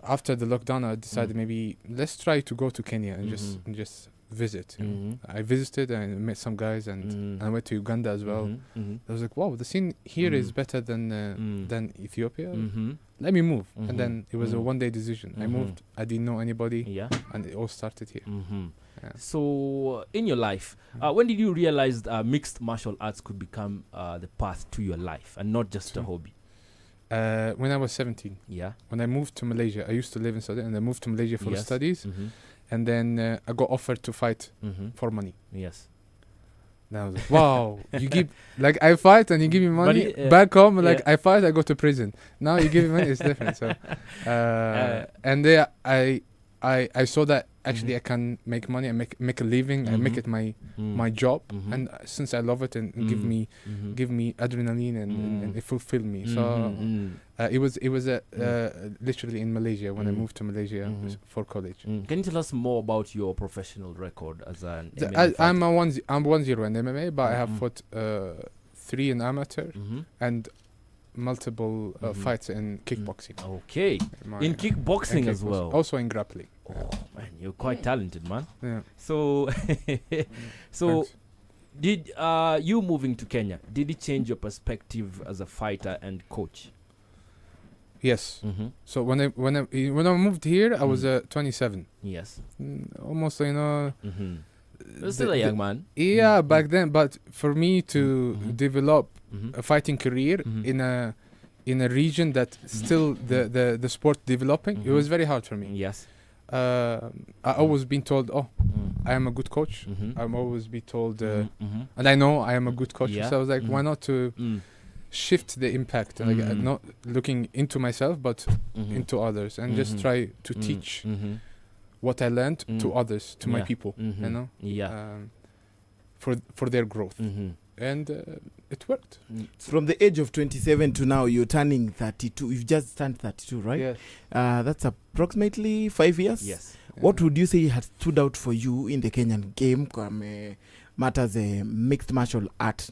after the lockdown, I decided maybe let's try to go to Kenya and just visit. You know. I visited and met some guys, and I went to Uganda as well. I was like, wow, the scene here is better than Ethiopia. Let me move. And then it was a one-day decision. I moved. I didn't know anybody, and it all started here. Yeah. So, in your life, when did you realize mixed martial arts could become the path to your life and not just a hobby? When I was 17. Yeah. When I moved to Malaysia, I used to live in Saudi, and I moved to Malaysia for studies. And then I got offered to fight for money. Yes. Now I was like, wow, you give, like, I fight and you give me money. Back home, like, I fight, I go to prison. Now you give me money, it's different. So, and there I saw that actually I can make money and make a living and make it my job. And since I love it and give me adrenaline and it fulfill me. So it was literally in Malaysia when I moved to Malaysia for college. Can you tell us more about your professional record as an MMA fighter? I'm 1-0 in MMA, but I have fought 3 in amateur and multiple fights in kickboxing. Okay. In kickboxing as well. Also in grappling. Oh man, you're quite talented, man. Yeah. So Thanks. did you moving to Kenya, did it change your perspective as a fighter and coach? Yes. So when I moved here, I was 27. Yes. Almost, you know. You're still a young man. Yeah, back then. But for me to develop a fighting career in a region that still the sport developing, it was very hard for me. Yes. I always been told, I am a good coach. I'm always be told, and I know I am a good coach. So I was like, why not to shift the impact, like not looking into myself, but into others, and just try to teach what I learned to others, to my people, you know, for their growth. And it worked. From the age of 27 to now, you're turning 32. You've just turned 32, right? Yes. That's approximately 5 years. Yes. What would you say has stood out for you in the Kenyan game matters a mixed martial art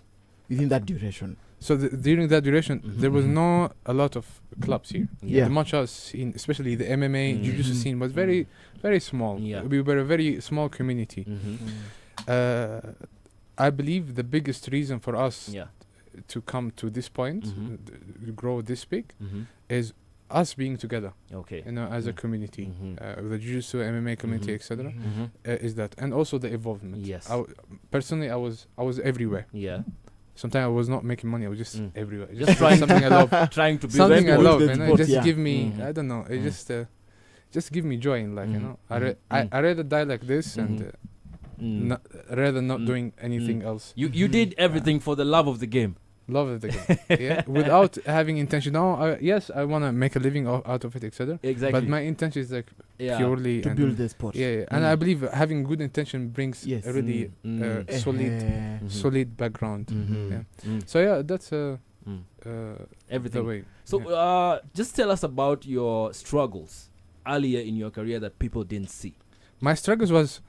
within that duration? So during that duration, there was not a lot of clubs here. The martial arts scene, especially the MMA, Jiu-Jitsu scene, was very, very small. We were a very small community. I believe the biggest reason for us to come to this point, grow this big, is us being together. Okay. You know, as a community, the Jiu-Jitsu, MMA community, etc. Is that, and also the involvement. Yes. Personally, I was everywhere. Yeah. Sometimes I was not making money. I was just everywhere. Just trying something I love. Trying to be something I love. You know, sport, just give me. I don't know. It just give me joy in life. You know, I rather die like this and rather not doing anything else. You did everything for the love of the game. Love of the game. Without having intention. No, yes, I want to make a living out of it, etc. Exactly. But my intention is like purely to build the sport. And I believe having good intention brings a really solid background. So that's everything. the way. So just tell us about your struggles earlier in your career that people didn't see. My struggles was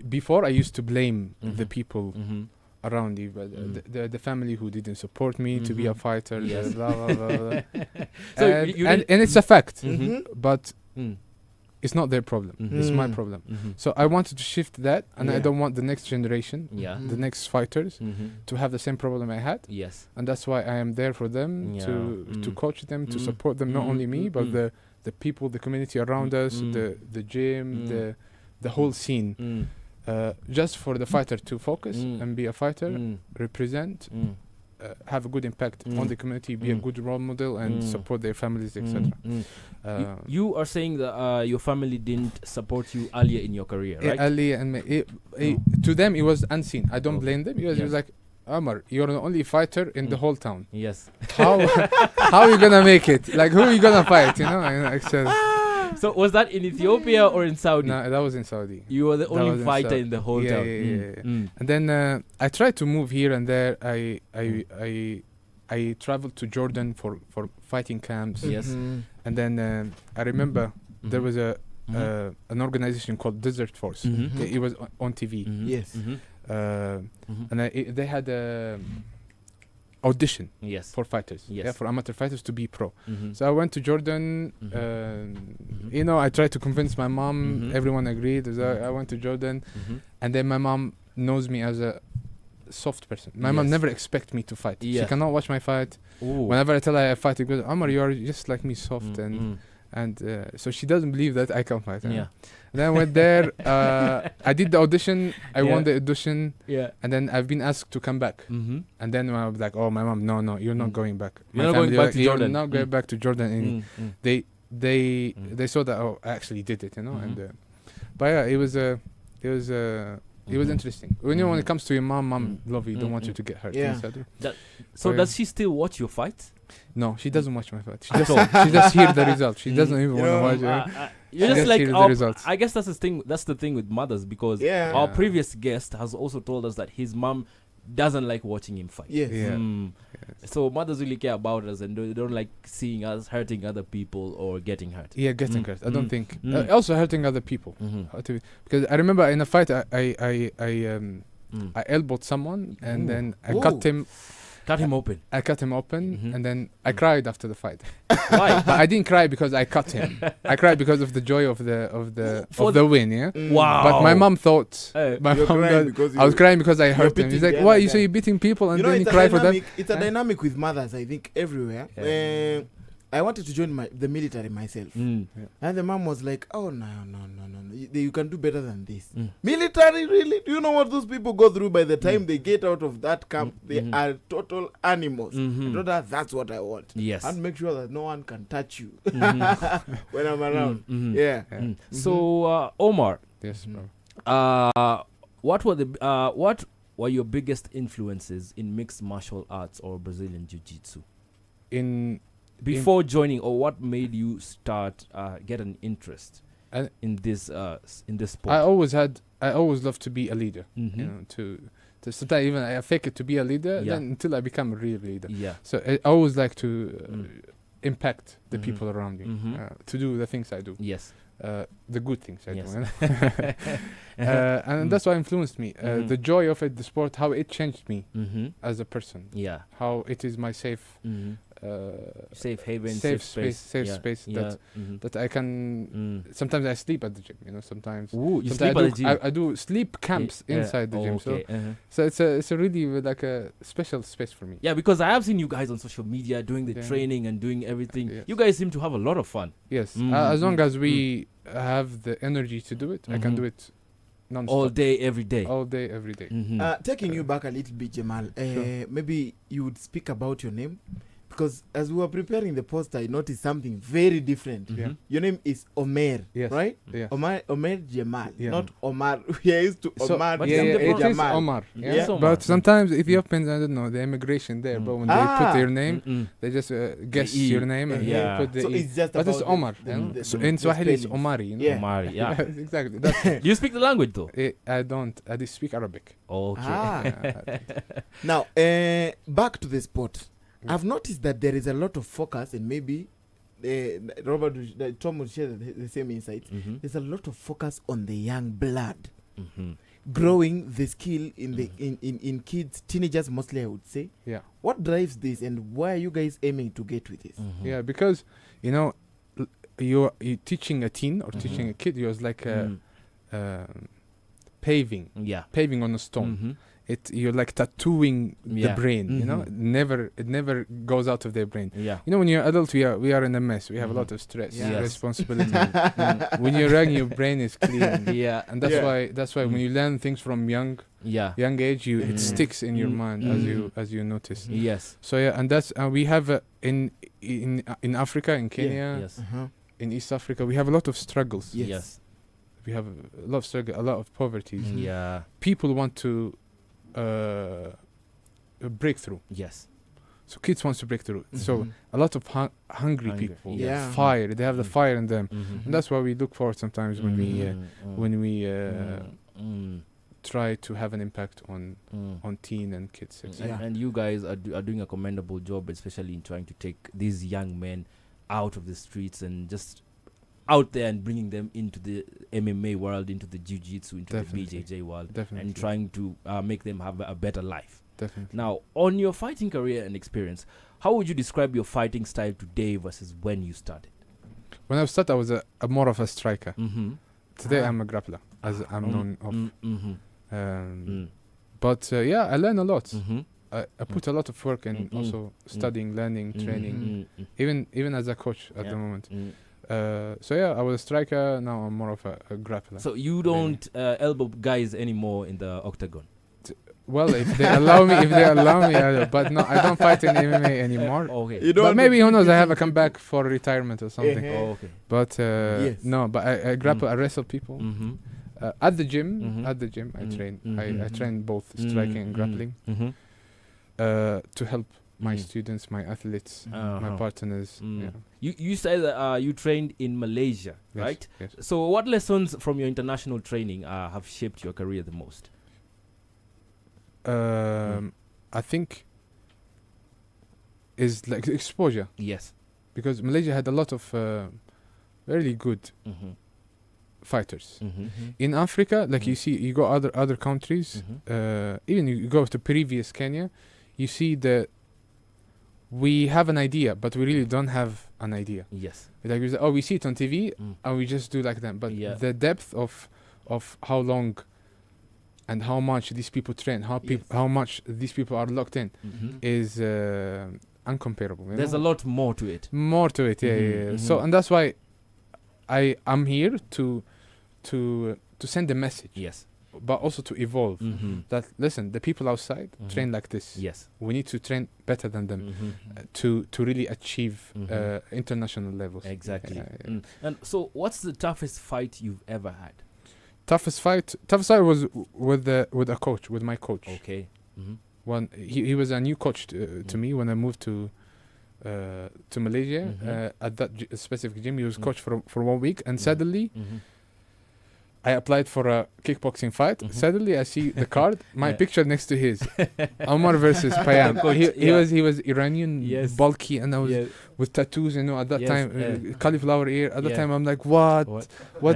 before I used to blame the people around you, but the family who didn't support me to be a fighter. Yes. Blah, blah, blah, blah. So and it's a fact, but it's not their problem. It's my problem. So I wanted to shift that, and I don't want the next generation, the next fighters, to have the same problem I had. Yes. And that's why I am there for them, to coach them, to support them, not only me, but the people, the community around us, the gym, the whole scene. Just for the fighter to focus and be a fighter, represent, have a good impact on the community, be a good role model, and support their families, etc. You are saying that your family didn't support you earlier in your career, right? Earlier, and to them it was unseen. I don't blame them, because it was like, Omer, you're the only fighter in the whole town. Yes. How are you gonna make it? Like, who are you gonna fight? You know, and so was that in Ethiopia or in Saudi? No, that was in Saudi. You were the only fighter in the whole town. And then I tried to move here and there. I traveled to Jordan for fighting camps. Yes. And then I remember there was an organization called Desert Force. It was on TV. Yes. And they had audition Yes. for fighters. Yes. Yeah, for amateur fighters to be pro. Mm-hmm. So I went to Jordan. Mm-hmm. You know, I tried to convince my mom. Mm-hmm. Everyone agreed. So I went to Jordan, and then my mom knows me as a soft person. My mom never expect me to fight. Yeah. She cannot watch my fight. Ooh. Whenever I tell her I fight, she goes, Omer, you are just like me, soft, and so she doesn't believe that I can fight. Yeah. Then I went there. I did the audition. I won the audition. Yeah. And then I've been asked to come back. Mm-hmm. And then I was like, "Oh, my mom, no, you're not going back. You're not going back to Jordan. You're not going back to Jordan." And they saw that I actually did it, you know. And but yeah, it was interesting. When you know, when it comes to your mom love you, don't want you to get hurt. Yeah. So does she still watch your fights? No, she doesn't watch my fight. She just hear the results. She doesn't even want to watch it. You're just like the results. I guess that's the thing. That's the thing with mothers, because our previous guest has also told us that his mom doesn't like watching him fight. Yes. Yeah. Yes. So mothers really care about us and they don't like seeing us hurting other people or getting hurt. Yeah, getting hurt. I don't think. Also hurting other people. Because I remember in a fight, I elbowed someone and then I cut him. Cut him open. I cut him open and then I cried after the fight. Why? But I didn't cry because I cut him. I cried because of the joy of the win. Yeah. Wow. But my mom thought I was crying because I hurt him. He's like, "Why? You say you're beating people and then you cry for them?" It's a dynamic with mothers, I think, everywhere. Yeah. I wanted to join the military myself. And the mom was like, "Oh, no. You can do better than this. Military, really? Do you know what those people go through by the time they get out of that camp? They are total animals." I told her, that's what I want. Yes. And make sure that no one can touch you when I'm around. Yeah. So, Omar. Yes, bro. What were your biggest influences in mixed martial arts or Brazilian Jiu-Jitsu? Before joining, or what made you start get an interest in this sport? I always loved to be a leader. You know, to sometimes even I fake it to be a leader then until I become a real leader. Yeah. So I always like to impact the people around me, to do the things I do. Yes. The good things I do. And that's what influenced me. The joy of it, the sport, how it changed me as a person. Yeah. How it is my safe haven, safe space that I can. Sometimes I sleep at the gym. You know, sometimes. Ooh, you sleep at the gym. I do sleep camps inside the gym. Okay. So it's a really like a special space for me. Yeah, because I have seen you guys on social media doing the training and doing everything. Yes. You guys seem to have a lot of fun. Yes, as long as we have the energy to do it, I can do it non-stop. All day, every day. All day, every day. Taking you back a little bit, Jemal, maybe you would speak about your name. Because as we were preparing the poster, I noticed something very different. Your name is Omer, right? Yeah. Omer Jemal, not Omar. We are used to Omar. It is Omar. Yeah. But sometimes Ethiopians, I don't know, the immigration there, but when they put your name, they just guess your name and they put the so it's just but it's Omar. So in Swahili, it's Omari. You know? Omari, yeah. Exactly. That's Do you speak the language though? I don't. I just speak Arabic. Okay. Now, back to the sport. I've noticed that there is a lot of focus, and maybe Tom will share the same insights. There's a lot of focus on the young blood, growing the skill in kids, teenagers mostly, I would say. Yeah. What drives this, and why are you guys aiming to get with this? Yeah, because you know, you're teaching a teen or teaching a kid. You're like paving on a stone. You're like tattooing the brain, you know. It never goes out of their brain. You know, when you're adult, we are in a mess. We have a lot of stress, responsibility. When you're young, your brain is clean. And that's why when you learn things from young age, it sticks in your mind as you notice. Yes. So and that's we have in Africa, in Kenya, in East Africa, we have a lot of struggles. Yes. We have a lot of struggle, a lot of poverty. People want to breakthrough. Yes. So kids want to break through. So a lot of hungry people, fire. They have the fire in them, and that's why we look forward sometimes when we try to have an impact on teen and kids. And you guys are doing a commendable job, especially in trying to take these young men out of the streets and just out there and bringing them into the MMA world, into the Jiu-Jitsu, into the BJJ world, and trying to make them have a better life. Definitely. Now, on your fighting career and experience, how would you describe your fighting style today versus when you started? When I started, I was a more of a striker. Mm-hmm. Today, I'm a grappler, as I'm known of. But I learn a lot. Mm-hmm. I put a lot of work in also studying, learning, training, even as a coach at the moment. I was a striker. Now I'm more of a grappler. So you don't elbow guys anymore in the octagon? Well, if they allow me, but no, I don't fight in MMA anymore. Okay. But maybe, who knows, I have a comeback for retirement or something. Okay. But no, but I grapple, I wrestle people. At the gym, I train. I train both striking and grappling to help my students, my athletes, my partners. You said that you trained in Malaysia, right? Yes. So what lessons from your international training have shaped your career the most? I think is like exposure. Yes. Because Malaysia had a lot of really good fighters. In Africa, like you see, you go other countries, even you go to previous Kenya, you see that we have an idea, but we really don't have an idea. Yes. Like we say, we see it on TV, and we just do like that. But the depth of how long and how much these people train, how much these people are locked in, is uncomparable. There's a lot more to it. So, and that's why I'm here to send a message. Yes. But also to evolve. That listen, the people outside train like this. Yes. We need to train better than them to really achieve international levels. Exactly. And so, what's the toughest fight you've ever had? Toughest fight was with a coach, with my coach. Okay. One, he was a new coach to me when I moved to Malaysia. At that specific gym, he was coach for 1 week, and suddenly I applied for a kickboxing fight. Suddenly I see the card, my picture next to his. Omar versus Payam. He was Iranian, bulky, and I was with tattoos, at that time, cauliflower ear. At that time, I'm like, what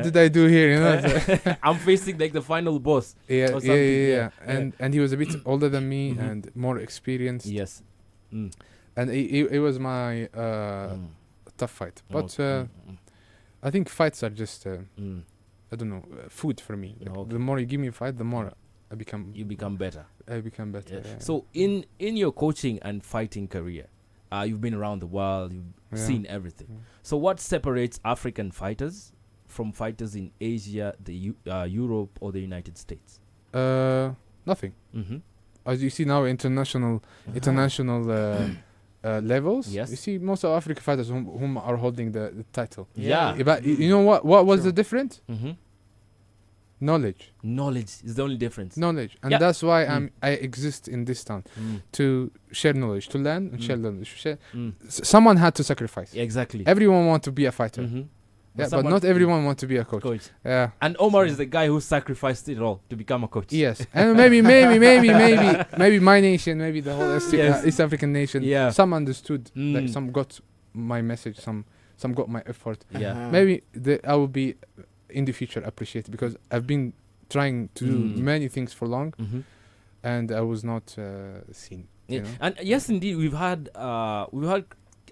did I do here? I'm facing like the final boss. And he was a bit older than me and more experienced. Yes. And it was my tough fight. But I think fights are just I don't know, food for me. Like the more you give me a fight, the more you become better. I become better. Yeah. So in your coaching and fighting career, you've been around the world, you've seen everything. So what separates African fighters from fighters in Asia, Europe, or the United States? Nothing. As you see now, international levels. Yes. You see most of African fighters whom are holding the title. But you know what was the difference? Knowledge. Knowledge is the only difference. Knowledge. And that's why I exist in this town. To share knowledge, to learn and share knowledge. Someone had to sacrifice. Exactly. Everyone wants to be a fighter. But not everyone wants to be a coach. Yeah. And Omar is the guy who sacrificed it all to become a coach. Yes. And maybe my nation, maybe the whole East African nation. Yeah. Some understood. Like some got my message. Some got my effort. Yeah. Maybe I will be in the future appreciated because I've been trying to do many things for long, and I was not seen. You know? And yes, indeed, we've had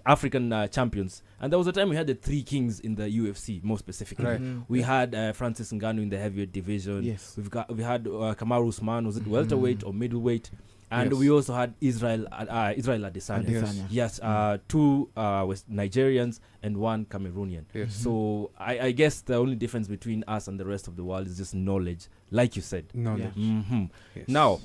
African champions, and there was a time we had the three kings in the UFC, more specifically. Right. We had Francis Ngannou in the heavyweight division. Yes. We had Kamaru Usman, was it welterweight or middleweight? And we also had Israel Adesanya. Yes. Two was Nigerians and one Cameroonian. Yes. So I guess the only difference between us and the rest of the world is just knowledge, like you said. Knowledge. Yes. Now,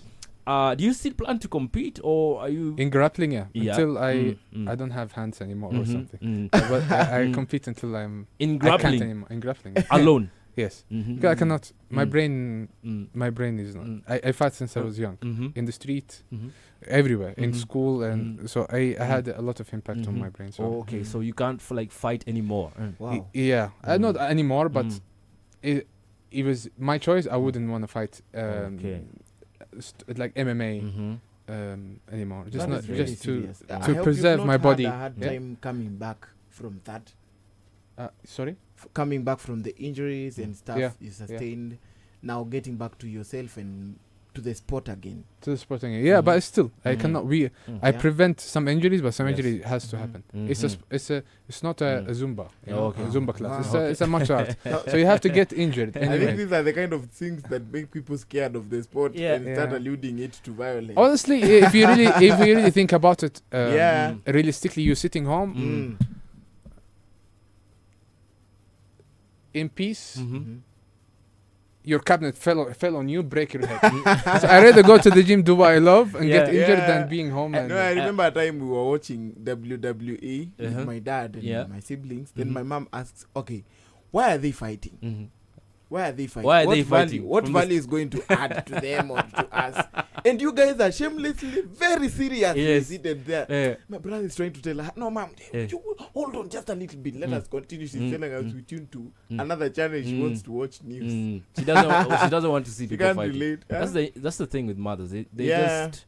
do you still plan to compete, or are you in grappling? Until I don't have hands anymore or something. But I compete until I'm in grappling. I can't anymore. In grappling alone. Yes. Because I cannot. My brain is not. I fight since I was young. In the street, everywhere, in school, and so I had a lot of impact on my brain. So so you can't fight anymore. Wow. Not anymore, but it was my choice. I wouldn't want to fight. Like MMA anymore. Just not just to preserve my body. I had time coming back from that. Sorry? Coming back from the injuries and stuff you sustained, now getting back to yourself and to the sport again. But still, I cannot. I prevent some injuries, but some injury has to happen. It's not a Zumba, a Zumba class. It's a martial art. So you have to get injured. Anyway. I think these are the kind of things that make people scared of the sport and start alluding it to violence. Honestly, if you really think about it, realistically, you're sitting home in peace. Your cabinet fell on you, break your head. So I rather go to the gym, do what I love, and get injured than being home. I remember a time we were watching WWE with my dad and my siblings. Then my mom asks, "Okay, why are they fighting? Why are they fighting? What value is going to add to them or to us?" And you guys are shamelessly very seriously seated there. My brother is trying to tell her, "No, mom, hold on just a little bit. Let us continue." She's telling us we tune to another channel. She wants to watch news. She doesn't want to see people can't fighting. relate. That's the thing with mothers. They just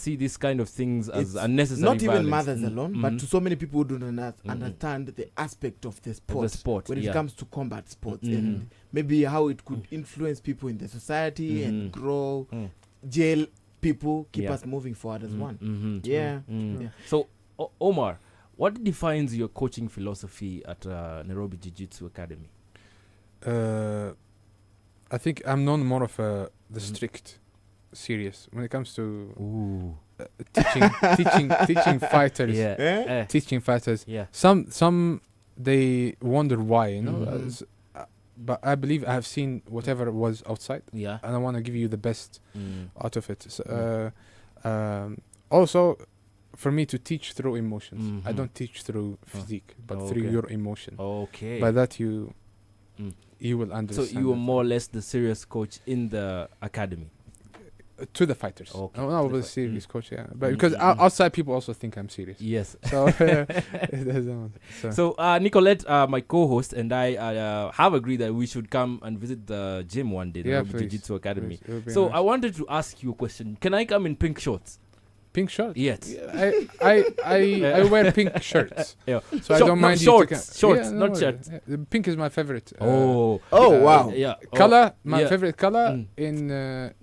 see these kind of things as unnecessary. Not even violence. mothers alone, but to so many people who don't understand the aspect of the sport when it comes to combat sports and maybe how it could influence people in the society and grow, jail people, keep us moving forward as one. So, Omar, what defines your coaching philosophy at Nairobi Jiu-Jitsu Academy? I think I'm known more of the strict, serious when it comes to teaching fighters. Teaching fighters. Some they wonder why, but I believe I have seen whatever was outside, and I want to give you the best out of it. So, also, for me to teach through emotions. I don't teach through physique, but through your emotion. By that you will understand. So you are more or less the serious coach in the academy. To the fighters. I was a serious coach, but because outside people also think I'm serious. Yes. So, Nicolette, my co-host, and I have agreed that we should come and visit the gym one day, the Nairobi Jiu-Jitsu Academy. So nice. I wanted to ask you a question. Can I come in pink shorts? Pink shorts? Yes. I wear pink shirts. So I don't mind shorts, not shirts. Pink is my favorite. Oh wow. Color, my favorite color in a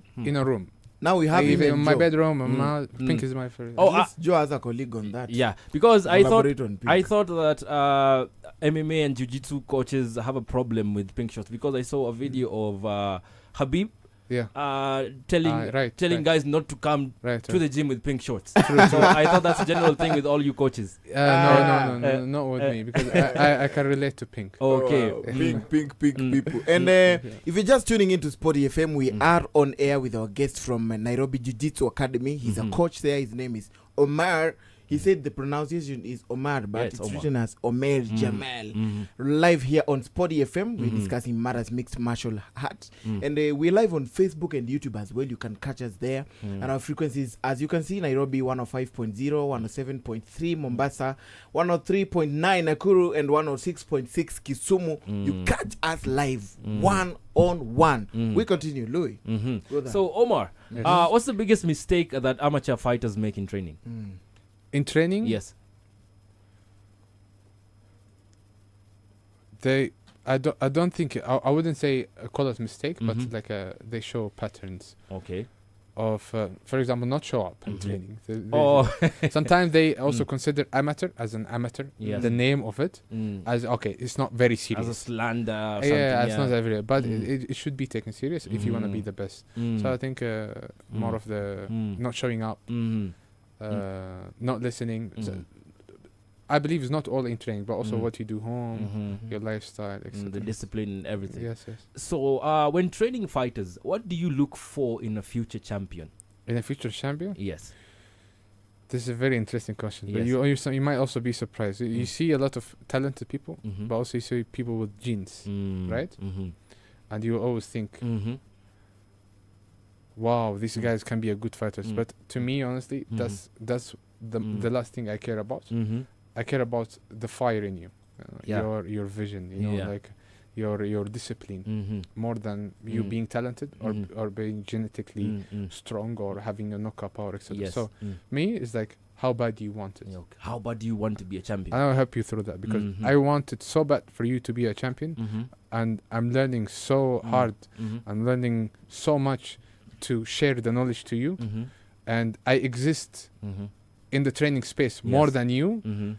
room. Now we have even in my bedroom. Pink is my favorite. Joe has a colleague on that. Yeah, because I thought that MMA and Jiu-Jitsu coaches have a problem with pink shorts because I saw a video of Habib. Telling guys not to come to the gym with pink shorts. So I thought that's a general thing with all you coaches. No, not with me because I can relate to pink. Pink people. And if you're just tuning into SportyFM, we are on air with our guest from Nairobi Jiu-Jitsu Academy. He's a coach there. His name is Omer. He said the pronunciation is Omar, but it's written as Omer Jemal. Live here on SportyFM, we're discussing matters mixed martial arts. And we're live on Facebook and YouTube as well. You can catch us there. And our frequencies, as you can see, Nairobi 105.0, 107.3, Mombasa 103.9, Nakuru, and 106.6, Kisumu. You catch us live, one-on-one. We continue, Louis. So, Omar, what's the biggest mistake that amateur fighters make in training? In training? Yes. I don't think I wouldn't say call it mistake, but like they show patterns. Okay. Of for example, not show up in training. Sometimes they also consider amateur as an amateur. Yes. The name of it as it's not very serious. As a slander. Or it's not every, but it should be taken serious if you want to be the best. So I think more of the not showing up. Not listening. So I believe it's not all in training, but also what you do home, your lifestyle, etc. The discipline and everything. Yes. So when training fighters, what do you look for in a future champion? In a future champion? Yes. This is a very interesting question. Yes. But you might also be surprised. You see a lot of talented people, but also you see people with genes, right? And you always think, wow, these guys can be a good fighters. But to me, honestly, that's the last thing I care about. I care about the fire in you, your vision, like your discipline, more than you being talented or being genetically strong or having a knockout power, etc. Yes. So me, it's like, how bad do you want it? Okay. How bad do you want to be a champion? I'll help you through that because I want it so bad for you to be a champion, and I'm learning so hard. I'm learning so much to share the knowledge to you, and I exist in the training space more than you.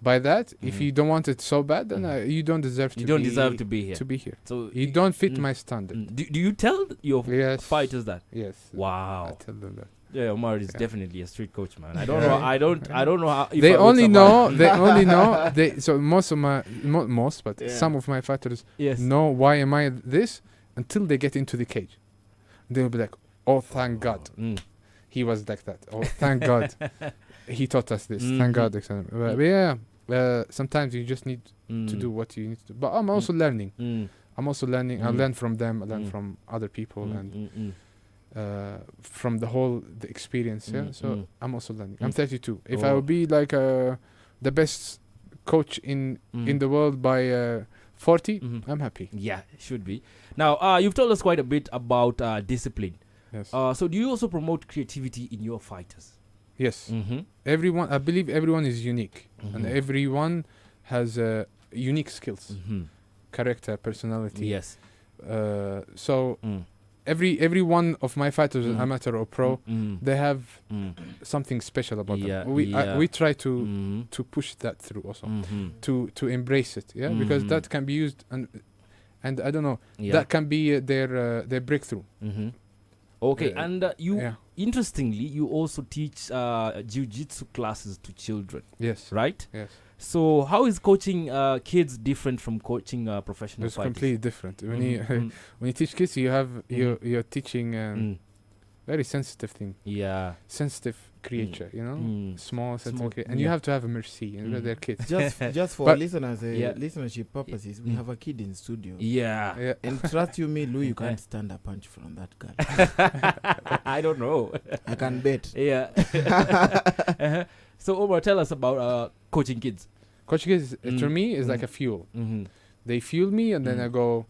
By that, if you don't want it so bad, then you don't deserve to. You don't deserve to be here. To be here. So you don't fit my standard. Do you tell your fighters that? Yes. Wow. I tell them that. Yeah, Omar is definitely a street coach, man. I don't know. I don't know how. If They I would only survive. know. They only know. So most of my, not most, but some of my fighters know why am I this until they get into the cage. They'll be like, "Oh, thank God, he was like that. Oh, thank God, he taught us this. Thank God." But yeah. Sometimes you just need to do what you need to do. But I'm also learning. I learn from them. I learn from other people and from the experience. So I'm also learning. I'm 32. If I would be like the best coach in the world by 40, I'm happy. Yeah, it should be. Now, you've told us quite a bit about discipline. Yes. So do you also promote creativity in your fighters? Yes. I believe everyone is unique, and everyone has unique skills, character, personality. Yes. So every one of my fighters, amateur or pro, they have something special about them. We try to push that through also, to embrace it, because that can be used and I don't know, that can be their breakthrough. Okay, and you interestingly, you also teach jiu-jitsu classes to children. Yes. Right? Yes. So how is coaching kids different from coaching professional it's fighters? It's completely different. When you teach kids, you have you're teaching very sensitive thing. Yeah. Sensitive creature, small sensitive creature. And you have to have a mercy, they're kids. Just for listeners, listenership purposes, we have a kid in studio. Yeah. And trust you me, Lou, you can't stand a punch from that guy. I don't know. I can bet. Yeah. So Omar, tell us about coaching kids. Coaching kids, to me, is like a fuel. They fuel me, and then I go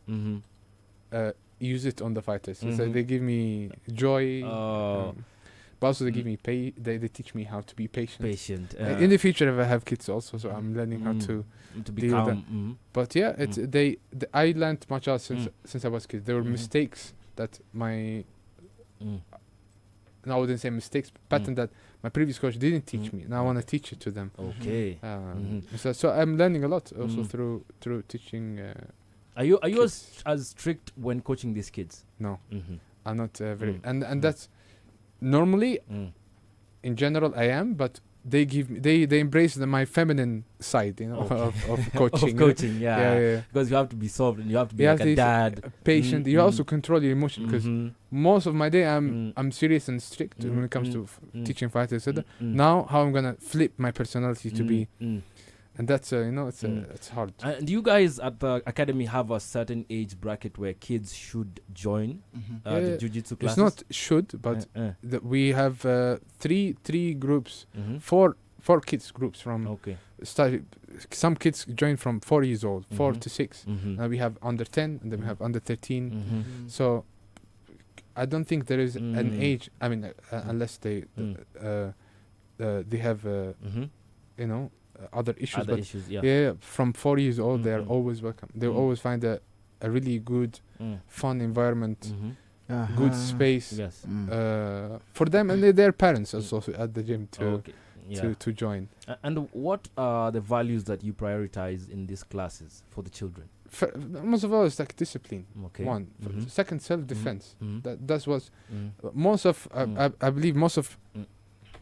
use it on the fighters. So they give me joy. But also they give me they teach me how to be patient. In the future, if I have kids also, so I'm learning how to be calm. But yeah, it's I learned much else since I was a kid. There were mistakes that my no, I wouldn't say mistakes, but pattern that my previous coach didn't teach me. Now I want to teach it to them. Okay. So I'm learning a lot also through teaching. Are you as strict when coaching these kids? No, I'm not very, and that's normally in general I am, but they give me they embrace my feminine side, of coaching. Of coaching, yeah. Because you have to be soft and you have to be like a dad, patient. You also control your emotion, because most of my day I'm serious and strict when it comes to teaching fighters. Now how I'm gonna flip my personality to be. And that's it's hard. And do you guys at the academy have a certain age bracket where kids should join the jiu-jitsu classes? It's not should, but we have three groups, four kids groups from some kids join from 4 years old, 4 to 6. Now we have under 10, and then we have under 13. So I don't think there is an age. I mean, unless they have other issues. From 4 years old, they are always welcome. They always find a really good, fun environment, good space for them and their parents also at the gym to join. And what are the values that you prioritize in these classes for the children? Most of all, it's like discipline. One. Second, self-defense. That's what most of I believe most of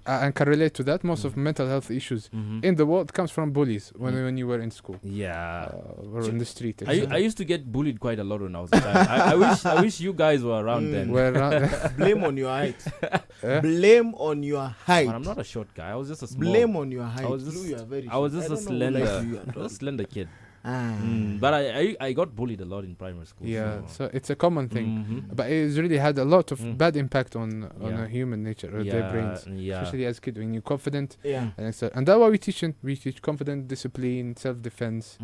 and can relate to that. Most of mental health issues in the world comes from bullies when you were in school. Or in the street. I used to get bullied quite a lot when I was a child. I wish you guys were around then. Blame on your height. Blame on your height. Man, I'm not a short guy. I was just a small. Blame on your height. I was just a slender kid. But I got bullied a lot in primary school. So it's a common thing, but it's really had a lot of bad impact on a human nature or their brains, especially as kids when you're confident. And that's why we teach confidence, discipline, self-defense.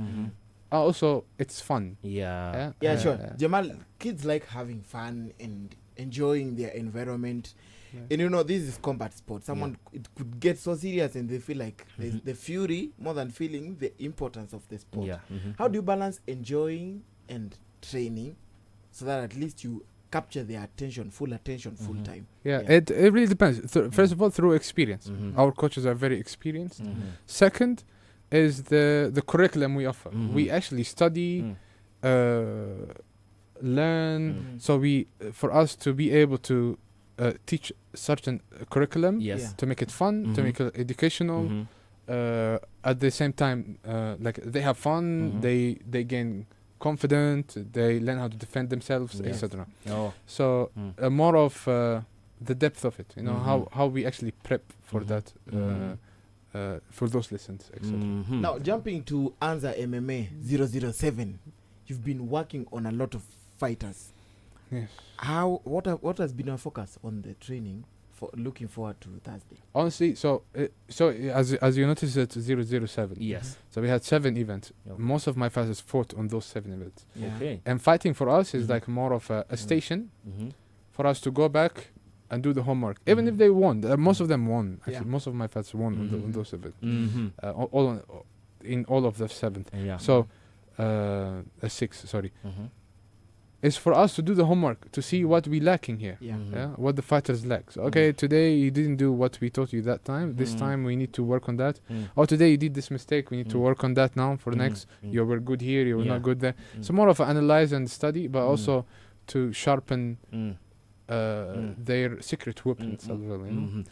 Also, it's fun. Sure. Jemal, kids like having fun and enjoying their environment. And this is combat sport. It could get so serious and they feel like there's the fury more than feeling the importance of the sport. How do you balance enjoying and training so that at least you capture their attention, full time? Yeah, it really depends. First of all, through experience. Our coaches are very experienced. Second is the curriculum we offer. We actually study, learn. So for us to be able to teach certain curriculum, to make it fun, to make it educational. At the same time, like they have fun, they gain confidence, they learn how to defend themselves, etc. So more of the depth of it, how we actually prep for that, for those lessons, etc. Now jumping to Anza MMA 007, you've been working on a lot of fighters. Yes. What has been our focus on the training for looking forward to Thursday? Honestly, so as you noticed, it's 007. Yes. So we had 7 events. Most of my fighters fought on those 7 events. Okay. And fighting for us is like more of a station for us to go back and do the homework. Even if they won, most of them won. Actually, most of my fighters won on those events. In all of the 7th. So 6. Sorry. It's for us to do the homework to see what we lacking here. What the fighters lack. So, okay, today you didn't do what we taught you that time. This time we need to work on that. Oh, today you did this mistake. We need to work on that now for next. You were good here. You were not good there. So more of an analyze and study, but also to sharpen their secret weapons as well.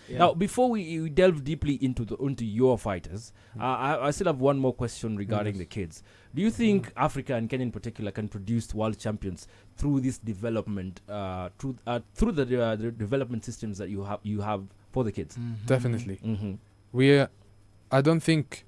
Now, before we delve deeply into your fighters, I still have one more question regarding the kids. Do you think Africa and Kenya in particular can produce world champions through this development, through the development systems that you have for the kids? Definitely. I don't think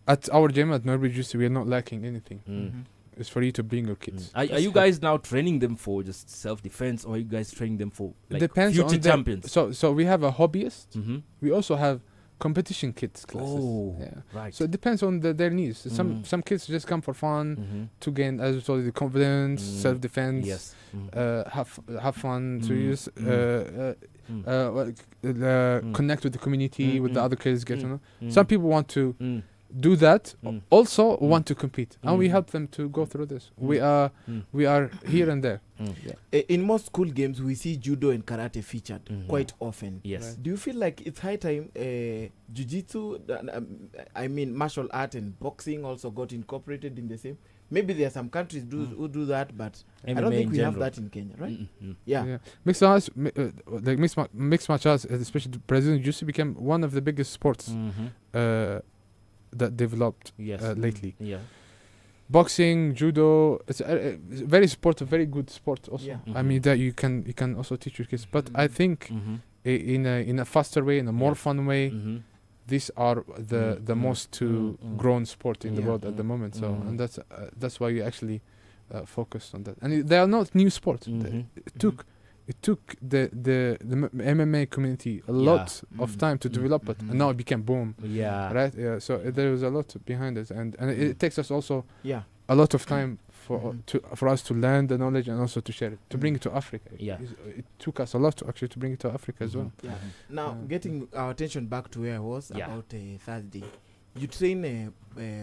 at our gym at Nairobi Jiu-Jitsu we are not lacking anything. It's for you to bring your kids. Are you guys now training them for just self-defense, or are you guys training them for depends future on champions? So we have a hobbyist. We also have competition kids classes. Right. So it depends on their needs. Some kids just come for fun to gain, as I told you, the confidence, self-defense. Have fun to use. Connect with the community, with the other kids. Get to know. Some people want to do that, also want to compete, and we help them to go through this. We are here and there. In most school games we see judo and karate featured quite often. Do you feel like it's high time jiu-jitsu, I mean martial art and boxing also got incorporated in the same? Maybe there are some countries who do that, but MMA I don't think we have that in Kenya, right? Mixed arts, mixed martial arts, especially Brazilian jiu-jitsu, became one of the biggest sports that developed lately. Boxing, judo, it's a very sportive, very good sport also. I mean that you can also teach your kids, but I think in a faster way, in a more fun way, these are the most grown sport in the world at the moment. So and that's why you actually focused on that. And they are not new sports. It took the MMA community a lot of time to develop it, and now it became boom. Right. So there was a lot behind it, and it takes us also a lot of time for us to learn the knowledge and also to share it, to bring it to Africa. It took us a lot to bring it to Africa as well. Now getting our attention back to where I was about Thursday, you train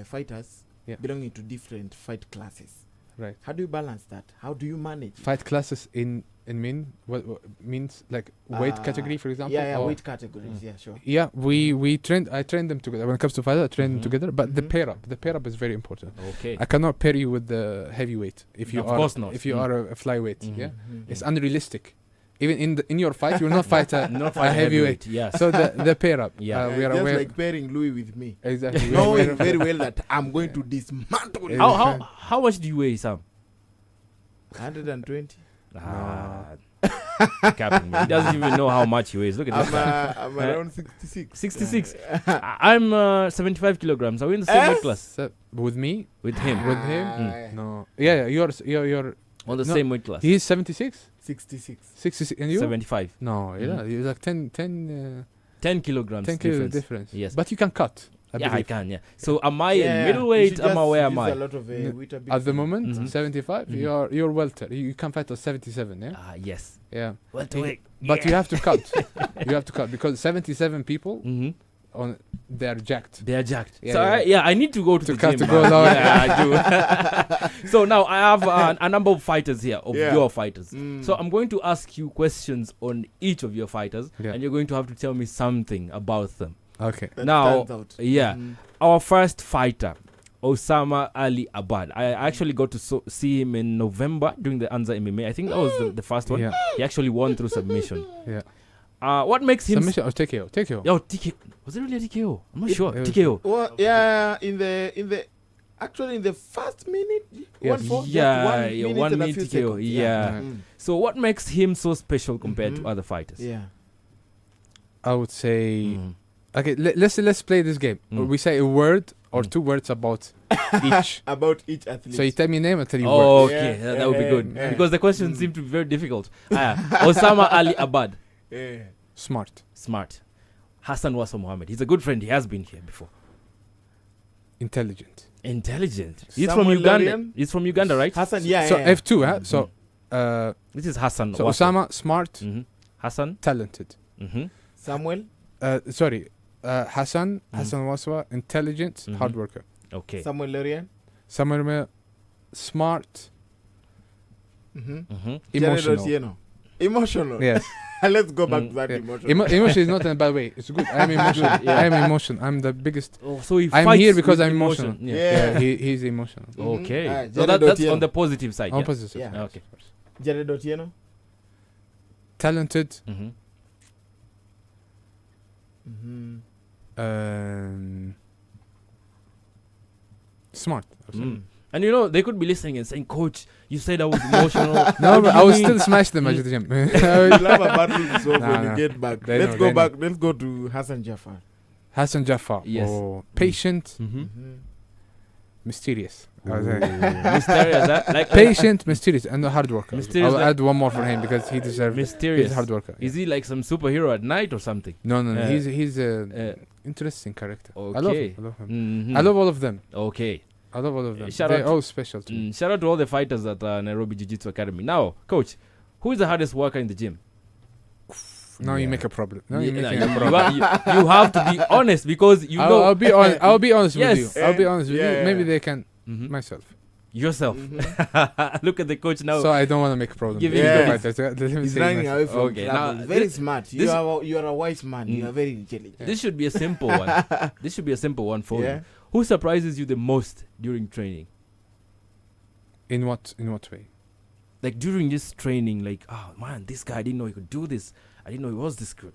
fighters belonging to different fight classes. Right. How do you balance that? How do you manage fight classes in what means, like weight category, for example? Weight categories. Sure. I train them together. When it comes to fight, I train them together, but the pair up is very important. I cannot pair you with the heavyweight if you are a flyweight. It's unrealistic. Even in your fight, you will not fight a heavyweight. So the pair up. We are just like pairing Louis with me. Exactly. Knowing very well that I'm going to dismantle. How much do you weigh, Sam? 120. Capping, he doesn't even know how much he weighs. Look at this. I'm around 66. 66. I'm 75 kilograms. Are we in the same weight class? With me? With him? No. You're on the same weight class. He's 76? 66. And you? 75. No, you're like 10 kilograms 10 kilo difference. Yes. But you can cut. I can, So am I in middleweight? Where am I? A lot of at the moment, 75. You're welter. You can fight at 77, yes. Yeah. Welterweight. But you have to cut. You have to cut because 77 people they're jacked. They are jacked. Yeah, So I need to go to the gym. To go lower. Yeah, I do. So now I have a number of fighters here, of your fighters. So I'm going to ask you questions on each of your fighters, and you're going to have to tell me something about them. Okay. Now, our first fighter, Osama Ali Abad. I actually got to see him in November during the Anza MMA. I think that was the first one. Yeah. He actually won through submission. Yeah. What makes him... Submission or TKO? TKO. Oh, TKO. Was it really a TKO? I'm not sure. TKO. Well, yeah, in the first minute, 1 minute TKO. Yeah. So what makes him so special compared to other fighters? Yeah. I would say... Okay, let's play this game. We say a word or 2 words about each. About each athlete. So you tell me name and tell you words. words. Okay, that would be good. Because the questions seem to be very difficult. Osama Ali Abad. Smart. Hassan Waso Mohammed. He's a good friend. He has been here before. Intelligent. He's from Uganda. He's from Uganda, right? Hassan, So F2, huh? So this is Hassan. So Waso. Osama, smart. Hassan. Talented. Samuel. Hassan Waswa, intelligent, hard worker. Okay. Samuel Lorian. Smart. Emotional. Yes. Let's go back to that emotional. Emotion is not in a bad way. It's good. I'm emotional. I am emotional. I'm the biggest. So I'm here because I'm emotional. Yeah. He's emotional. Okay. So that's on the positive side. On positive. Yeah. Okay. Jared Otieno. Talented. Smart. And they could be listening and saying, "Coach, you said I was emotional." No, but I will still smash them at the gym. We'll have a battle to solve when you get back. Let's go back. Let's go to Hassan Jafar. Yes. Patient. Mysterious. Mysterious, like patient, mysterious, and a hard worker. Mysterious, I'll add one more for him because he deserves. Mysterious. He's a hard worker. Is he like some superhero at night or something? No. He's a interesting character. Okay. I love him. I love all of them. Okay. I love all of them. They're all special to me. Shout out to all the fighters at Nairobi Jiu-Jitsu Academy. Now, Coach, who is the hardest worker in the gym? Now you make a problem. You have to be honest because I'll be honest. I'll be honest with you. I'll be honest with you. Yeah. Maybe they can. Myself. Yourself. Look at the coach now. So I don't want to make a problem. He's running away from trouble. Very smart. You are a wise man. You are very intelligent. This should be a simple one. This should be a simple one for you. Who surprises you the most during training? In what way? Like during this training, like, oh man, this guy, I didn't know he could do this. I didn't know he was this good.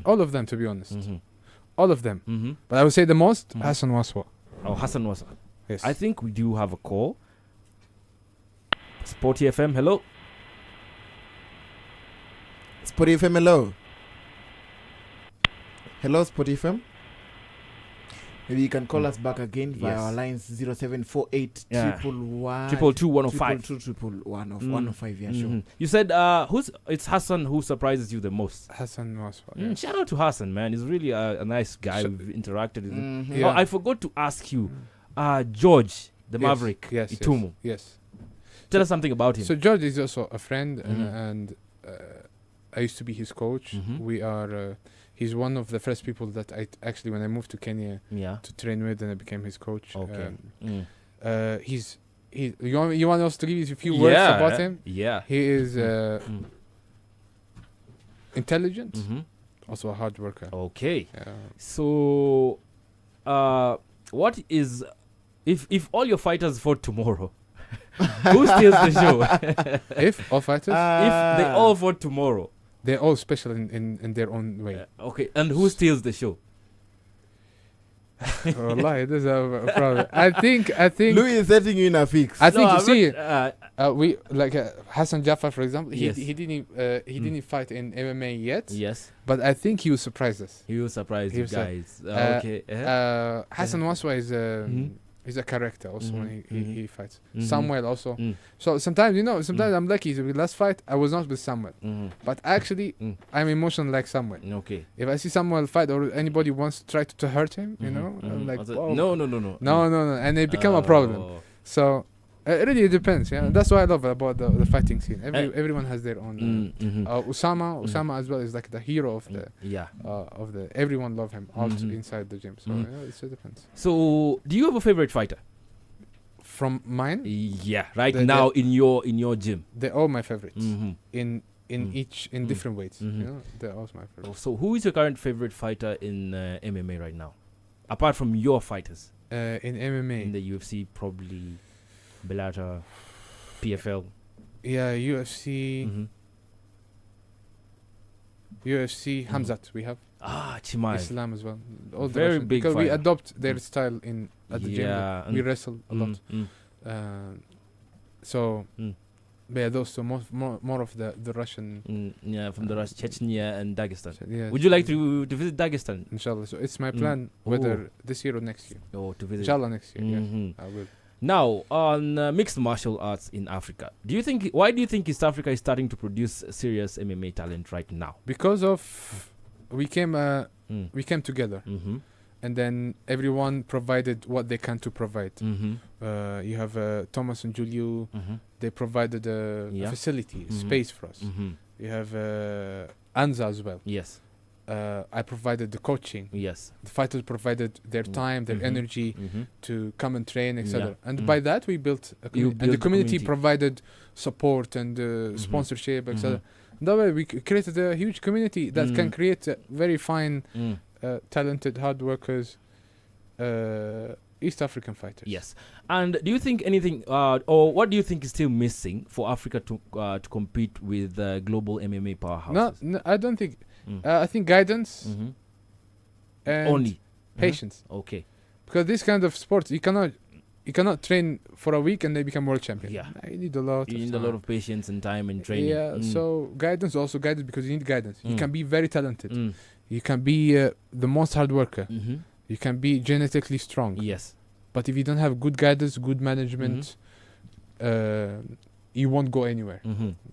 All of them, to be honest. All of them. But I would say the most, Hassan Waswa. Oh, Hassan Waswa. Yes. I think we do have a call. SportyFM, hello. SportyFM, hello. Hello, SportyFM. Maybe you can call us back again via our lines 0748 222 105. Yeah, sure. You said it's Hassan who surprises you the most. Hassan Waswa. Shout out to Hassan, man. He's really a nice guy. We've interacted with him. Yeah. Oh, I forgot to ask you, George the Maverick Itumu. Yes. Tell us something about him. So George is also a friend, and I used to be his coach. We are. He's one of the first people that I actually, when I moved to Kenya to train with, and I became his coach. Okay. You want us to give you a few words about him? Yeah. He is intelligent, also a hard worker. Okay. So, what is if all your fighters fought tomorrow? Who steals the show? If all fighters? If they all fought tomorrow. They're all special in their own way. Okay, and who steals the show? Wallahi, this is a problem. I think Louis is setting you in a fix. I think we like Hassan Jafar, for example. He didn't fight in MMA yet. Yes, but I think he will surprise us. He will surprise you guys. Okay. Hassan Waswa is he's a character also when he fights. Samuel also. So sometimes I'm lucky. The last fight I was not with Samuel, but actually I'm emotional like Samuel. Okay. If I see Samuel fight or anybody wants to try to hurt him, I'm like, no, and it become a problem. So Really, it depends. Yeah, that's what I love about the fighting scene. Everyone has their own. Usama as well is like the hero of the. Everyone love him also inside the gym. So it depends. So, do you have a favorite fighter? From mine? Yeah, now in your gym. They're all my favorites. In different ways. You know, they're all my favorites. So, who is your current favorite fighter in MMA right now, apart from your fighters? In MMA, in the UFC, probably Bellator, PFL. Yeah, UFC. UFC, Hamzat we have. Jemal. Islam as well. All very big because fighter. we adopt their style at the gym. We wrestle a lot. But yeah, those two more of the Russian. From the Russia, Chechnya and Dagestan. Yeah, would you like to visit Dagestan? Inshallah. So it's my plan, whether this year or next year. To visit. Inshallah next year. Yes, I will. Now, on mixed martial arts in Africa, why do you think East Africa is starting to produce serious MMA talent right now? Because of we came together, and then everyone provided what they can to provide. You have Thomas and Julio. They provided a facility, space for us. You have Anza as well. Yes. I provided the coaching. Yes. The fighters provided their time, their energy to come and train, etc. And by that we built a community. And the community provided support and sponsorship, etc. That way we created a huge community that can create very fine, talented, hard workers, East African fighters. Yes. And do you think anything, or what do you think is still missing for Africa to compete with global MMA powerhouses? No, I don't think. I think guidance and only patience. Okay. Because this kind of sports, you cannot train for a week and they become world champion. Yeah. You need a lot. You need a lot of patience and time and training. Yeah. So guidance because you need guidance. You can be very talented. You can be the most hard worker. You can be genetically strong. Yes. But if you don't have good guidance, good management, you won't go anywhere.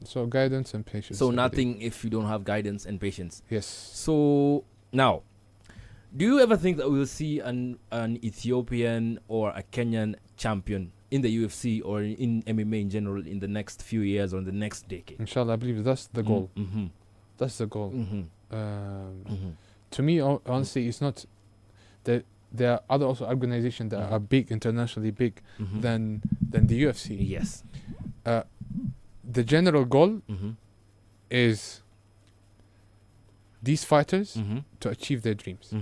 So guidance and patience. So nothing if you don't have guidance and patience. Yes. So now, do you ever think that we'll see an Ethiopian or a Kenyan champion in the UFC or in MMA in general in the next few years or in the next decade? Inshallah, I believe that's the goal. That's the goal. To me, honestly, it's not that there are other also organizations that are big, internationally big, than the UFC. Yes. The general goal is these fighters to achieve their dreams,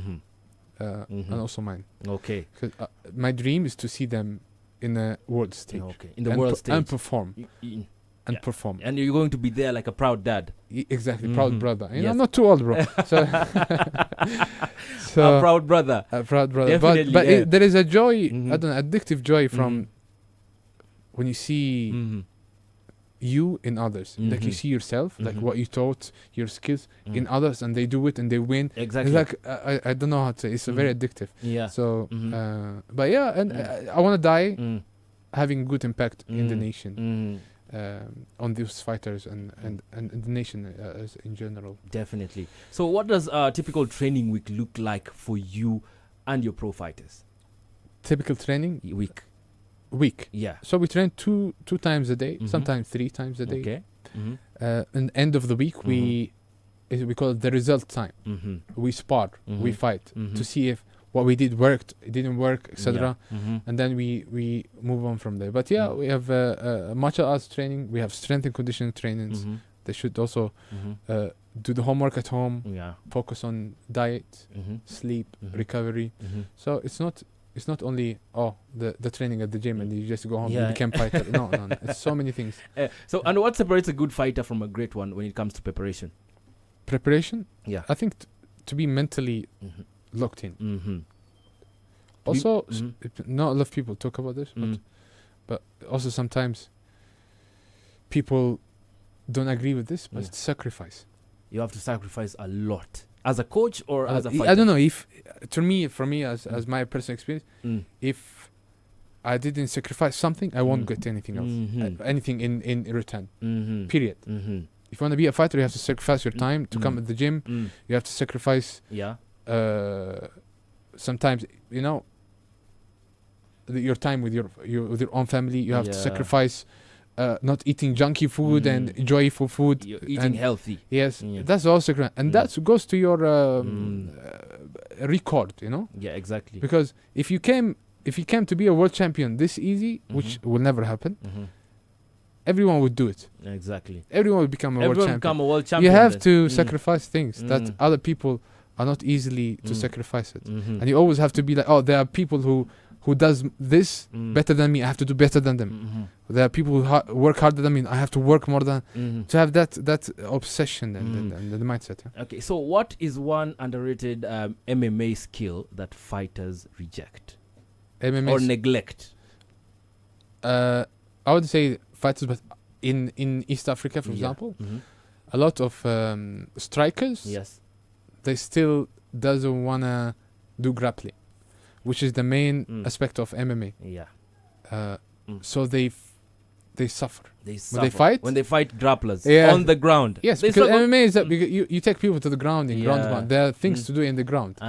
and also mine. Okay. Because my dream is to see them in a world stage. Okay. In the world stage. And perform. Perform. And you're going to be there like a proud dad. Exactly, proud brother. You know, I'm not too old, bro. So a proud brother. A proud brother. Definitely, But there is a joy, I don't know, addictive joy from when you see you in others. Like you see yourself, like what you taught, your skills in others, and they do it and they win. Exactly. It's like, I don't know how to say, it's very addictive. Yeah. So, but yeah, and I want to die having good impact in the nation. On these fighters and the nation as in general. Definitely. So what does a typical training week look like for you and your pro fighters? Typical training? Week. Yeah. So we train two times a day, sometimes 3 times a day. Okay. And end of the week, we call it the result time. We spar, we fight to see if what we did worked, it didn't work, etc. And then we move on from there. But yeah, we have martial arts training. We have strength and conditioning trainings. They should also do the homework at home. Yeah. Focus on diet, sleep, recovery. So it's not only the training at the gym and you just go home and become fighter. No. It's so many things. So and what separates a good fighter from a great one when it comes to preparation? Preparation? Yeah. I think to be mentally locked in. Also, not a lot of people talk about this, but also sometimes people don't agree with this, but it's sacrifice. You have to sacrifice a lot as a coach or as a fighter. I don't know if, for me as my personal experience, if I didn't sacrifice something, I won't get anything else, anything in return. Period. If you want to be a fighter, you have to sacrifice your time to come at the gym. You have to sacrifice. Sometimes, your time with your own family. You have to sacrifice not eating junky food and joyful food. You're eating healthy. Yes, that's also great. And that goes to your record, you know? Yeah, exactly. Because if you came to be a world champion this easy, which will never happen, everyone would do it. Exactly. Everyone would become a world champion. You have to sacrifice things that other people are not easily to sacrifice it. And you always have to be like, oh, there are people who does this better than me. I have to do better than them. There are people who work harder than me. I have to work more than to have that obsession and the mindset. Yeah. Okay, so what is one underrated MMA skill that fighters reject or neglect? I would say fighters, but in East Africa, for example, a lot of strikers, they still doesn't wanna do grappling, which is the main aspect of MMA. So they suffer. When they fight grapplers on the ground. Yes, because MMA is that you take people to the ground in ground. There are things to do in the ground.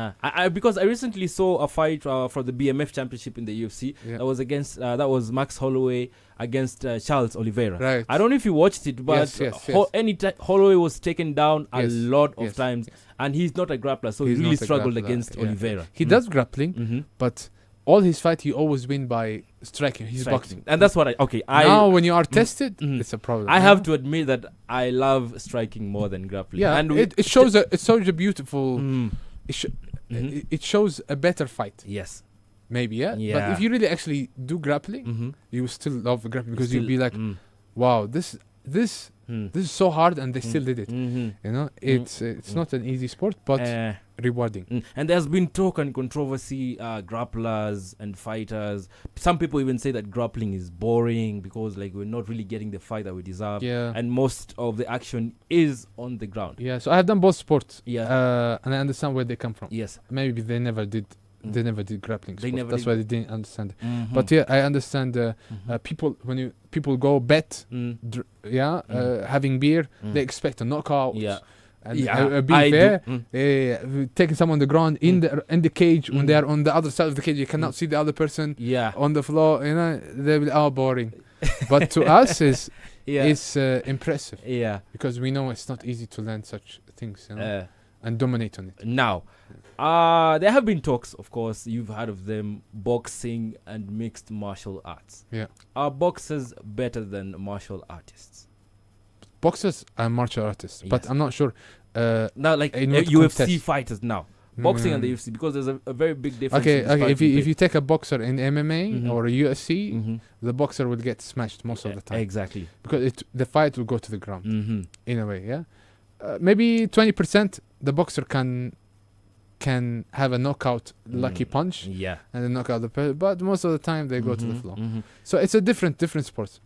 Because I recently saw a fight for the BMF championship in the UFC. That was against Max Holloway against Charles Oliveira. Right. I don't know if you watched it, but Holloway was taken down a lot of times, and he's not a grappler, so he really struggled against Oliveira. He does grappling, but all his fight he always win by striking. He's boxing, and that's what now when you are tested, it's a problem. I have to admit that I love striking more than grappling. Yeah, and it shows a beautiful. It shows a better fight. Yes, maybe. Yeah. But if you really actually do grappling, you will still love grappling because you'll be like, wow, this is so hard, and they still did it. You know, it's not an easy sport, but rewarding. And there's been talk and controversy, grapplers and fighters. Some people even say that grappling is boring because like we're not really getting the fight that we deserve. And most of the action is on the ground. So I have done both sports. And I understand where they come from. Maybe they never did. They never did grappling. That's why they didn't understand. But I understand people when people go bet, having beer, they expect a knockout. And be fair, taking someone on the ground in the cage when they are on the other side of the cage, you cannot see the other person on the floor. You know, they will boring. But to us, it's impressive. Because we know it's not easy to learn such things, you know, and dominate on it. Now, there have been talks, of course, you've heard of them, boxing and mixed martial arts. Are boxers better than martial artists? Boxers are martial artists, but I'm not sure. Now, like UFC fighters now. Boxing and the UFC, because there's a very big difference. Okay. If you take a boxer in MMA or a UFC, the boxer will get smashed most of the time. Exactly. Because the fight will go to the ground, in a way, maybe 20% the boxer can have a knockout lucky punch and then knock out the person, but most of the time they go to the floor. So it's a different sport.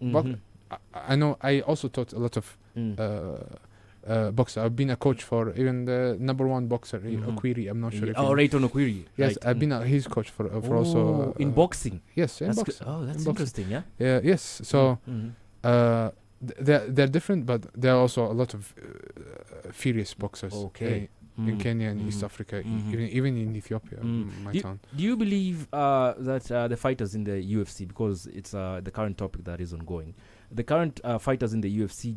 I know I also taught a lot of boxer. I've been a coach for even the number one boxer, Okwiri. I'm not sure if Rayton Okwiri. Yes, I've been his coach for also in boxing. Yes, in boxing. That's interesting. Yes. So they're different, but there are also a lot of furious boxers. In Kenya and East Africa, even in Ethiopia, my town. Do you believe that the fighters in the UFC, because it's the current topic that is ongoing, the current fighters in the UFC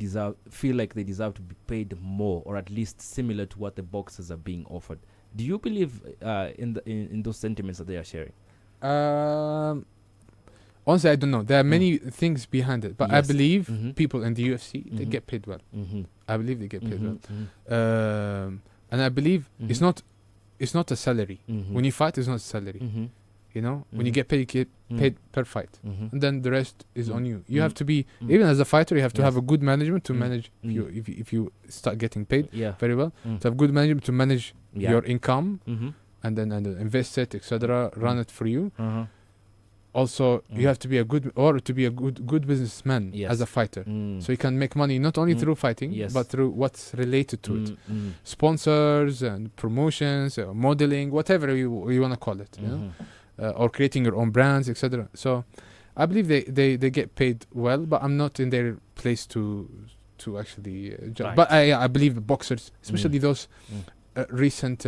feel like they deserve to be paid more, or at least similar to what the boxers are being offered? Do you believe in those sentiments that they are sharing? Honestly, I don't know. There are many things behind it, but I believe people in the UFC they get paid well. I believe they get paid well. And I believe it's not a salary. When you fight, it's not a salary. You know, when you get paid, you get paid per fight, and then the rest is on you. You have to be, even as a fighter, you have to have a good management to manage. If you start getting paid very well, to have good management to manage your income, and then invest it, etc. Run it for you. Also, you have to be a good businessman as a fighter, so you can make money not only through fighting, but through what's related to it, sponsors and promotions, modeling, whatever you want to call it, you know, or creating your own brands, etc. So, I believe they get paid well, but I'm not in their place to actually judge. But I believe the boxers, especially those recent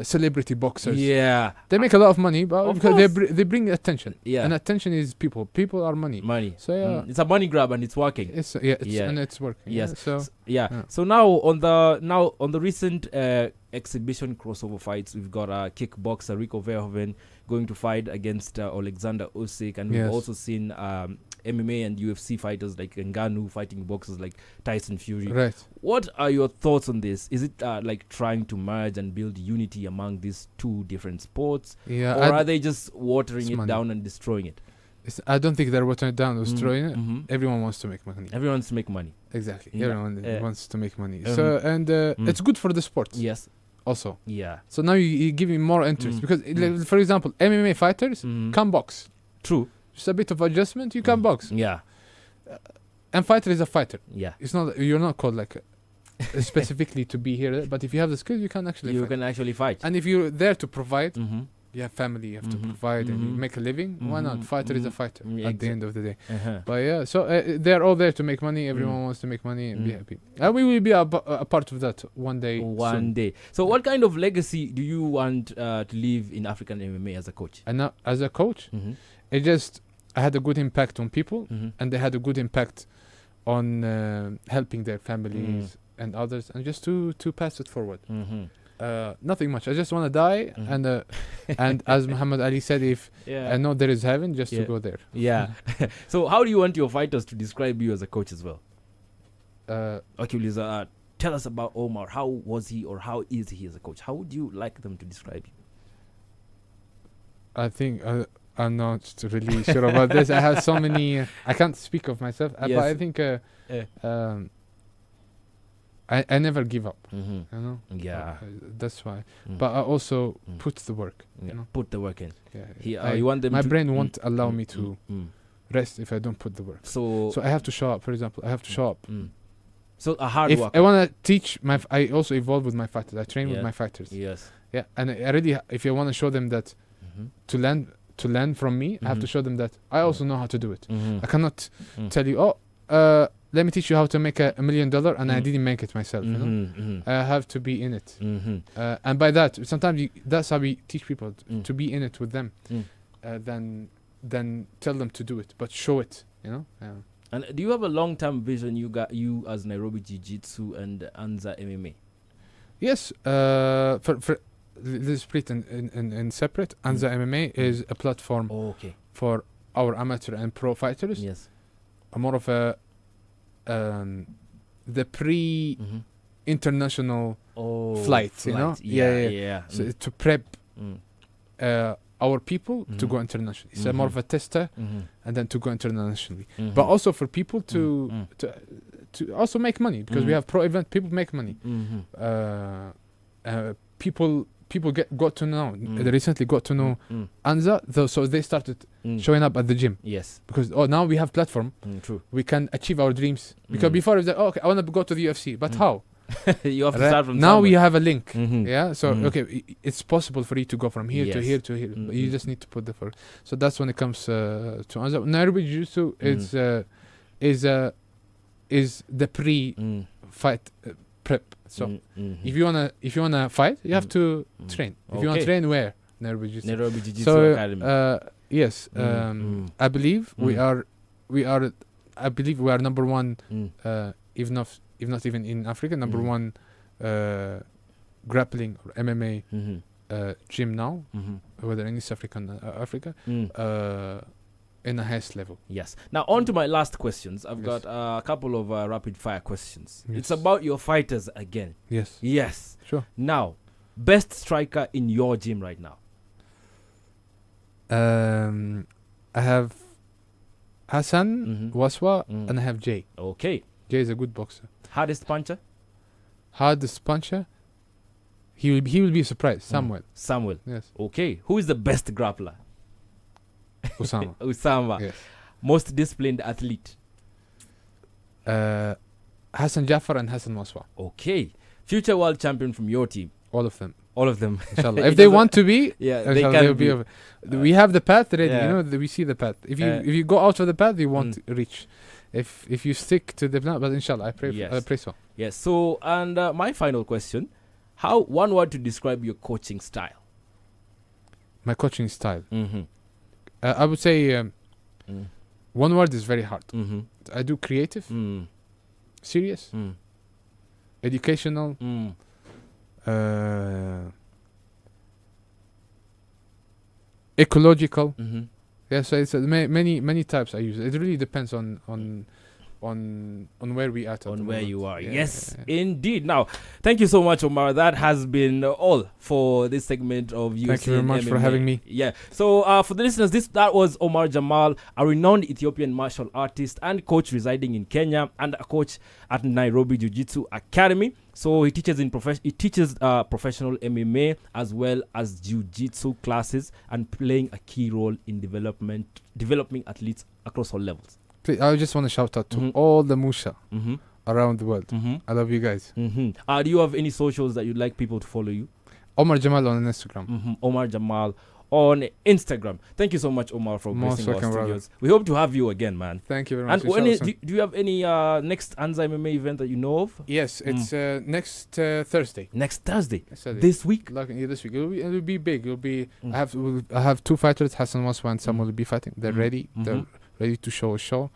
celebrity boxers. Yeah, they make a lot of money, but Of because course. they bring attention. Yeah. And attention is people. People are money. money. So yeah, It's a money grab and it's working. it's Yeah. and it's working. Yes. Yeah, so Yeah. Yeah. So now on the recent exhibition crossover fights, we've got kickboxer Rico Verhoeven going to fight against Alexander Usyk, and we've Yes. also seen MMA and UFC fighters like Ngannou fighting boxers like Tyson Fury. right. What are your thoughts on this? Is it like trying to merge and build unity among these two different sports, Yeah, or are they just watering it's it money. down and destroying it? I don't think they're watering it down or destroying it. Mhm. Everyone wants to make money. Everyone wants to make money. Exactly. Yeah. Everyone wants to make money. Mhm. So and it's good for the sports Yes. also. Yeah. So now you give me more interest because, like, for example, MMA fighters can box. True. Just a bit of adjustment, you can box. Yeah. And fighter is a fighter. Yeah. It's not you're not called like specifically to be here, but if you have the skills, you can actually You fight. can actually fight. And if you're there to provide, Mm-hmm. you have family, you have to Mhm. provide, and you Mhm. make a living. Why not? Mhm. Fighter is a Mhm. fighter Yeah, at the end of the day. Uh-huh. But yeah, so they're all there to make money. Everyone wants to make money and be happy. And we will be a part of that one day. One soon. day. So, what kind of legacy do you want to leave in African MMA as a coach? And now, as a coach, Mm-hmm. I had a good impact on people, Mm-hmm. and they had a good impact on helping their families and others, and just to pass it forward. Mm-hmm. Nothing much. I just want to die, and as Muhammad Ali said, if I know there is heaven, just to go there. Yeah. So, how do you want your fighters to describe you as a coach as well? Okay, please tell us about Omar. How was he, or how is he as a coach? How would you like them to describe you? I think I'm not really sure about this. I have so many. I can't speak of myself, but Yes. I think I never give up. Mm-hmm. You know. Yeah. That's why. But I also put the work. Yeah. You know. Put the work in. Yeah. You want them my to brain won't allow me to rest if I don't put the work. So I have to show up. For example, I have to show up. So a hard If work. I want to teach I also evolve with my fighters. I train with my fighters. Yes. Yeah, and I really, if I want to show them that to learn from me, I have to show them that I also know how to do it. I cannot tell you, let me teach you how to make $1 million, and I didn't make it myself. You know? I have to be in it, and by that, sometimes that's how we teach people to be in it with them, then tell them to do it, but show it. You know. Yeah. And do you have a long-term vision? You as Nairobi Jiu-Jitsu and Anza MMA. Yes. For this split and separate. Anza MMA is a platform for our amateur and pro fighters. Yes. More of a the pre-international flight, you know? Yeah. So to prep our people to go internationally. It's more of a tester and then to go internationally. But also for people to also make money, because we have pro event, people make money. People got to know. They recently got to know Anza, so they started showing up at the gym. Yes. Because now we have platform. True. We can achieve our dreams. Because before it was like, okay, I want to go to the UFC, but how? You have to start from now. somewhere. We have a link. Yeah. So it's possible for you to go from here to here to here. But you just need to put the first. So that's when it comes to Anza. Nairobi Jiu-Jitsu is the pre-fight prep. So if you wanna fight, you have to train. If you wanna train, where? Nairobi Jiu-Jitsu. Nairobi Jiu-Jitsu So Academy. yes, I believe we are. I believe we are number one. If not even in Africa, number one grappling or MMA gym now, whether in East Africa and Africa, in the highest level. Yes. Now on to my last questions. I've got a couple of rapid fire questions. Yes. It's about your fighters again. Yes. Yes. Sure. Now, best striker in your gym right now. I have Hassan, Waswa, and I have Jay. Okay. Jay is a good boxer. Hardest puncher? Hardest puncher? He will be surprised. Samuel. Yes. Okay. Who is the best grappler? Usama. Usama. Yes. Most disciplined athlete? Hassan Jafar and Hassan Waswa. Okay. Future world champion from your team? All of them. All of them. Inshallah. If they want to be, they can be. We have the path ready. Yeah. You know, we see the path. If you go out of the path, you won't reach. If you stick to the plan, but inshallah, I pray so. Yes. So, and my final question: How one word to describe your coaching style? My coaching style. I would say one word is very hard. I do creative, serious, educational, ecological. Yeah, so it's many types I use. It really depends on where we at on the where moment. you are. Yeah, Yes, yeah. indeed. Now, thank you so much, Omar. That has been all for this segment of UFC. Thank you very and much for MMA. having me. Yeah. So for the listeners, that was Omer Jemal, a renowned Ethiopian martial artist and coach residing in Kenya, and a coach at Nairobi Jiu-Jitsu Academy. So he teaches professional MMA as well as jiu-jitsu classes, and playing a key role in developing athletes across all levels. Please, I just want to shout out to all the Musha around the world. I love you guys. Do you have any socials that you'd like people to follow you? Omer Jemal on Instagram. Omer Jemal on Instagram. Thank you so much, Omar, for gracing our studios. We hope to have you again, man. Thank you very much. And do you have any next Anza MMA event that you know of? Yes, it's next Thursday. Next Thursday? This week? This week. It'll be big. It'll be. I have two fighters, Hassan Waswa and Sam will be fighting. They're ready. They're ready to show a show.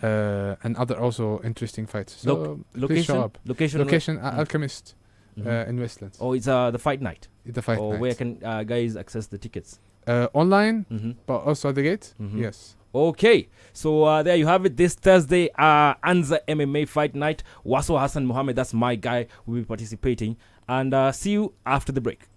And other also interesting fights. So please show up. Location Alchemist in Westlands. Oh, it's the fight night. The fight night. Where can guys access the tickets? Online, but also at the gate. Yes. Okay, so there you have it. This Thursday, Anza MMA Fight Night. Waso Hassan Mohammed, that's my guy, will be participating. And see you after the break.